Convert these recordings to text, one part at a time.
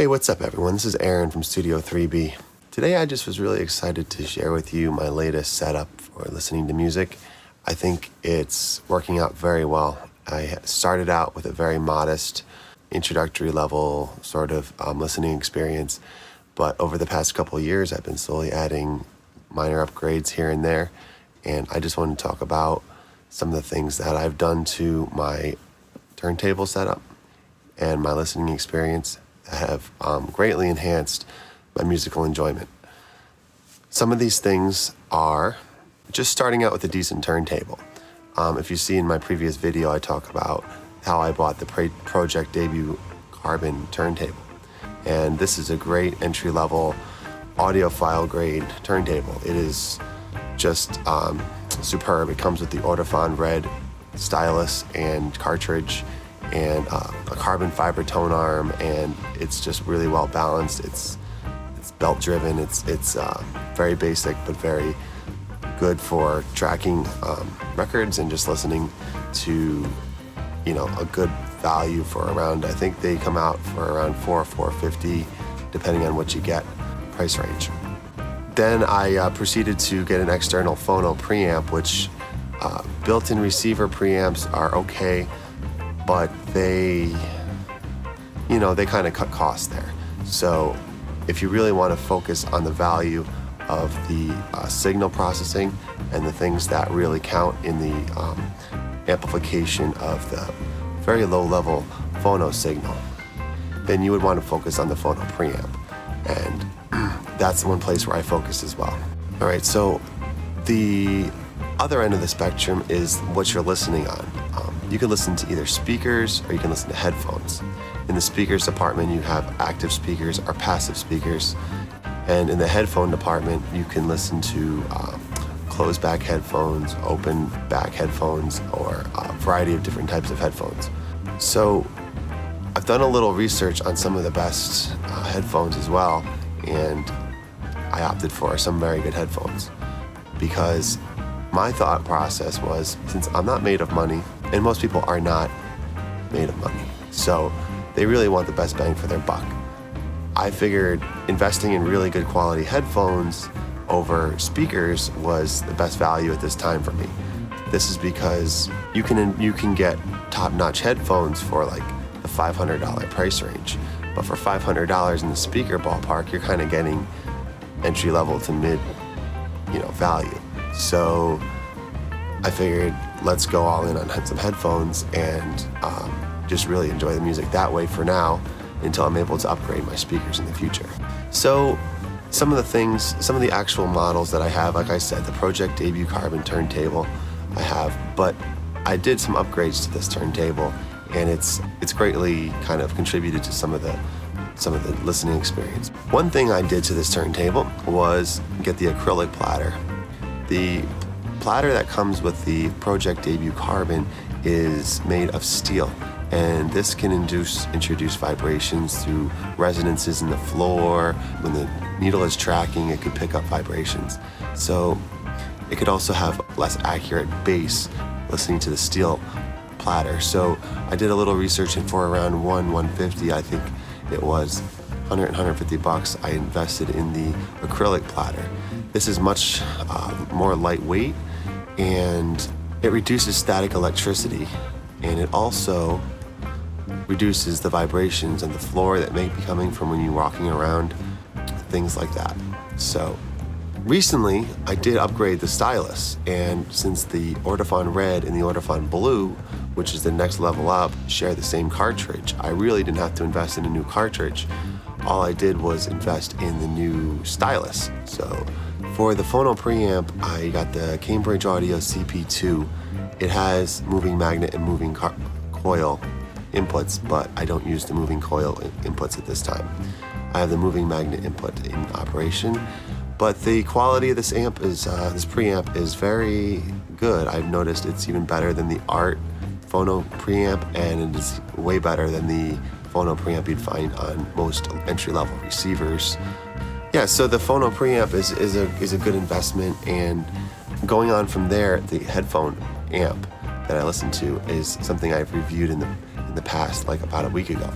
Hey, what's up everyone? This is Aaron from Studio 3B. Today I just was really excited to share with you my latest setup for listening to music. I think it's working out very well. I started out with a very modest introductory level sort of listening experience, but over the past couple of years I've been slowly adding minor upgrades here and there, and I just want to talk about some of the things that I've done to my turntable setup and my listening experience that have greatly enhanced my musical enjoyment. Some of these things are just starting out with a decent turntable. If you see in my previous video, I talk about how I bought the Pro-Ject debut carbon turntable. And this is a great entry-level audiophile grade turntable. It is just superb. It comes with the Ortofon red stylus and cartridge and a carbon fiber tone arm, and it's just really well balanced. It's belt driven. It's very basic but very good for tracking records and just listening to a good value for around, I think they come out for around $450 depending on what you get price range. Then I proceeded to get an external phono preamp, which built-in receiver preamps are okay, but they kind of cut costs there. So if you really want to focus on the value of the signal processing and the things that really count in the amplification of the very low-level phono signal, then you would want to focus on the phono preamp. And that's one place where I focus as well. All right, so the other end of the spectrum is what you're listening on. You can listen to either speakers or you can listen to headphones. In the speakers department, you have active speakers or passive speakers. And in the headphone department, you can listen to closed back headphones, open back headphones, or a variety of different types of headphones. So I've done a little research on some of the best headphones as well, and I opted for some very good headphones because my thought process was, since I'm not made of money, and most people are not made of money, so they really want the best bang for their buck. I figured investing in really good quality headphones over speakers was the best value at this time for me. This is because you can get top-notch headphones for like the $500 price range, but for $500 in the speaker ballpark, you're kind of getting entry-level to mid, value. So I figured let's go all in on some headphones and just really enjoy the music that way for now until I'm able to upgrade my speakers in the future. So some of the actual models that I have, like I said, the Pro-Ject debut carbon turntable I have, but I did some upgrades to this turntable, and it's greatly kind of contributed to some of the listening experience. One thing I did to this turntable was get the acrylic platter. The platter that comes with the Pro-Ject debut carbon is made of steel, and this can introduce vibrations through resonances in the floor. When the needle is tracking, it could pick up vibrations. So it could also have less accurate bass listening to the steel platter. So I did a little research, and for around $150, I think it was $150, I invested in the acrylic platter. This is much more lightweight, and it reduces static electricity, and it also reduces the vibrations on the floor that may be coming from when you're walking around, things like that. So recently, I did upgrade the Stylus, and since the Ortofon Red and the Ortofon Blue, which is the next level up, share the same cartridge, I really didn't have to invest in a new cartridge. All I did was invest in the new Stylus. So for the phono preamp, I got the Cambridge Audio CP2. It has moving magnet and moving coil inputs, but I don't use the moving coil inputs at this time. I have the moving magnet input in operation, but the quality of this preamp is very good. I've noticed it's even better than the Art phono preamp, and it is way better than the phono preamp you'd find on most entry-level receivers. Yeah, so the phono preamp is a good investment, and going on from there, the headphone amp that I listen to is something I've reviewed in the past, like about a week ago.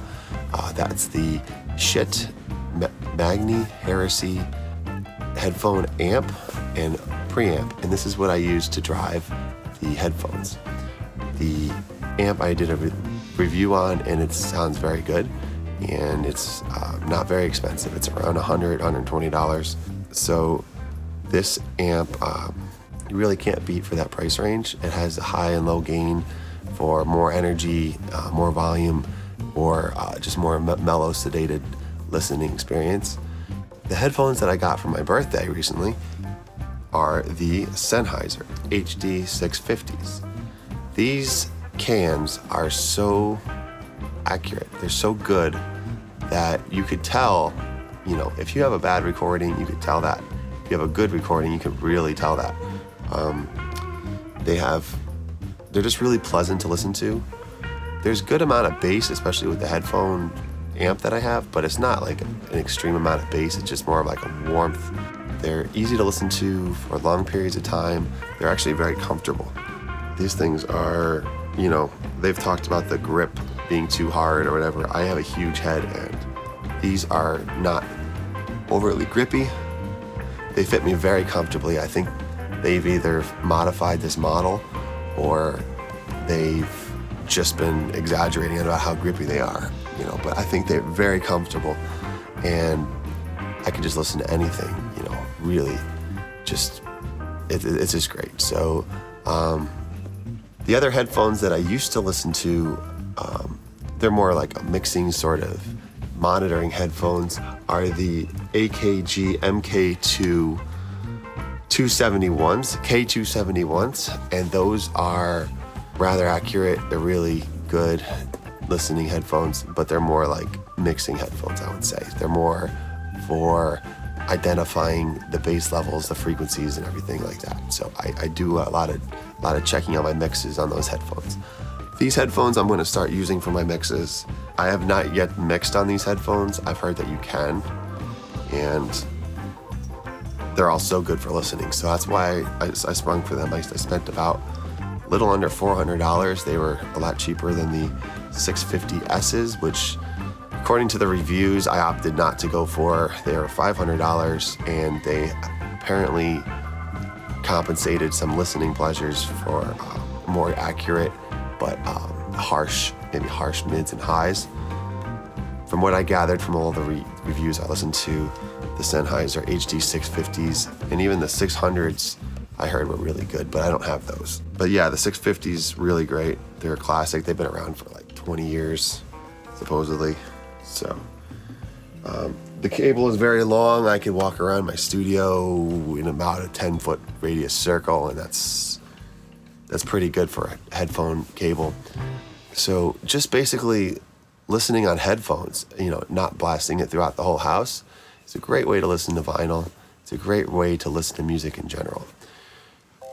That's the Schiit, Magni, Heresy, Headphone amp, and Preamp. And this is what I use to drive the headphones. The amp I did a review on, and it sounds very good. And it's not very expensive. It's around $100, $120. So this amp, you really can't beat for that price range. It has a high and low gain for more energy, more volume, or just more mellow, sedated listening experience. The headphones that I got for my birthday recently are the Sennheiser HD 650s. These cans are so accurate. They're so good that you could tell, if you have a bad recording, you could tell that. If you have a good recording, you could really tell that. They're just really pleasant to listen to. There's good amount of bass, especially with the headphone amp that I have, but it's not like an extreme amount of bass. It's just more of like a warmth. They're easy to listen to for long periods of time. They're actually very comfortable. These things are, they've talked about the grip being too hard or whatever. I have a huge head, and these are not overly grippy. They fit me very comfortably. I think they've either modified this model or they've just been exaggerating about how grippy they are, but I think they're very comfortable, and I can just listen to anything, really just, it's just great. So the other headphones that I used to listen to, they're more like a mixing sort of monitoring headphones, are the AKG K271 K271s, and those are rather accurate. They're really good listening headphones, but they're more like mixing headphones, I would say. They're more for identifying the bass levels, the frequencies, and everything like that. So I do a lot of checking on my mixes on those headphones. These headphones I'm going to start using for my mixes. I have not yet mixed on these headphones. I've heard that you can, and they're all so good for listening. So that's why I sprung for them. I spent about a little under $400. They were a lot cheaper than the 650S's, which according to the reviews I opted not to go for. They were $500, and they apparently compensated some listening pleasures for more accurate but maybe harsh mids and highs. From what I gathered from all the reviews I listened to, the Sennheiser HD 650s and even the 600s I heard were really good, but I don't have those. But yeah, the 650s really great. They're a classic. They've been around for like 20 years, supposedly. So the cable is very long. I could walk around my studio in about a 10-foot radius circle, and that's pretty good for a headphone cable. So just basically listening on headphones, not blasting it throughout the whole house, is a great way to listen to vinyl. It's a great way to listen to music in general.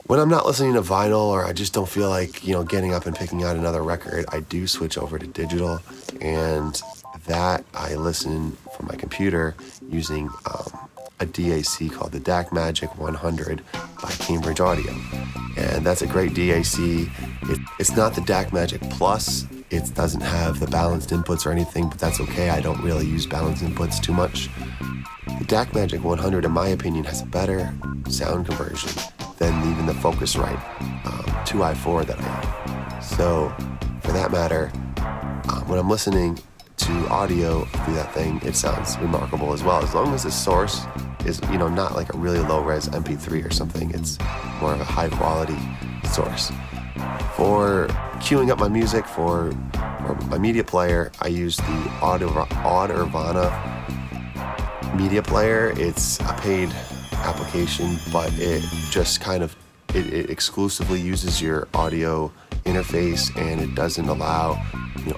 When I'm not listening to vinyl, or I just don't feel like, getting up and picking out another record, I do switch over to digital, and that I listen from my computer using a DAC called the DACMagic 100 by Cambridge Audio. And that's a great DAC. It's not the DACMagic Plus. It doesn't have the balanced inputs or anything, but that's okay. I don't really use balanced inputs too much. The DACMagic 100, in my opinion, has a better sound conversion than even the Focusrite 2i4 that I have. So, for that matter, when I'm listening to audio through that thing, it sounds remarkable as well. As long as the source is, not like a really low-res MP3 or something. It's more of a high-quality source. For queuing up my music for my media player, I use the Audirvana media player. It's a paid application, but it just it exclusively uses your audio interface, and it doesn't allow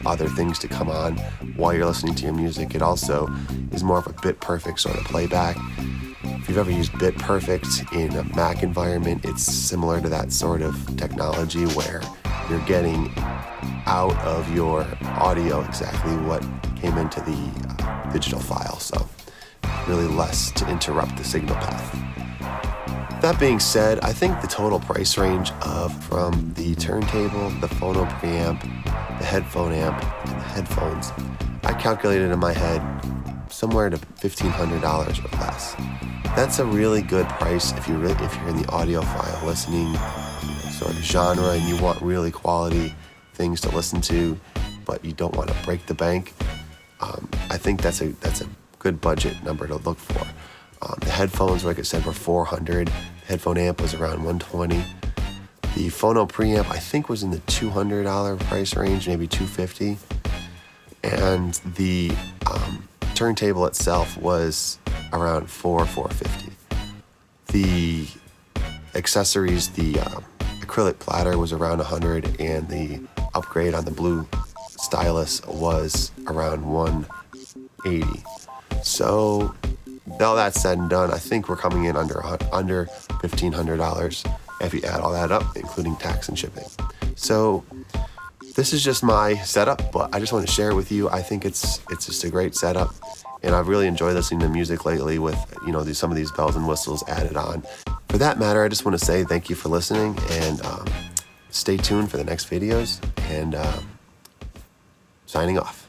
other things to come on while you're listening to your music. It also is more of a bit perfect sort of playback. If you've ever used bit perfect in a Mac environment, it's similar to that sort of technology where you're getting out of your audio exactly what came into the digital file, so really less to interrupt the signal path. That being said, I think the total price range from the turntable, the phono preamp, the headphone amp, and the headphones, I calculated in my head somewhere to $1,500 or less. That's a really good price if you're in the audiophile listening sort of genre and you want really quality things to listen to, but you don't want to break the bank. I think that's a good budget number to look for. The headphones, like I said, were $400. The headphone amp was around $120. The phono preamp, I think, was in the $200 price range, maybe $250. And the turntable itself was around $450. The accessories, the acrylic platter was around $100, and the upgrade on the blue Stylus was around $180. So, all that said and done, I think we're coming in under $1,500 if you add all that up, including tax and shipping. So, this is just my setup, but I just want to share it with you. I think it's just a great setup, and I've really enjoyed listening to music lately with some of these bells and whistles added on. For that matter, I just want to say thank you for listening, and stay tuned for the next videos, and signing off.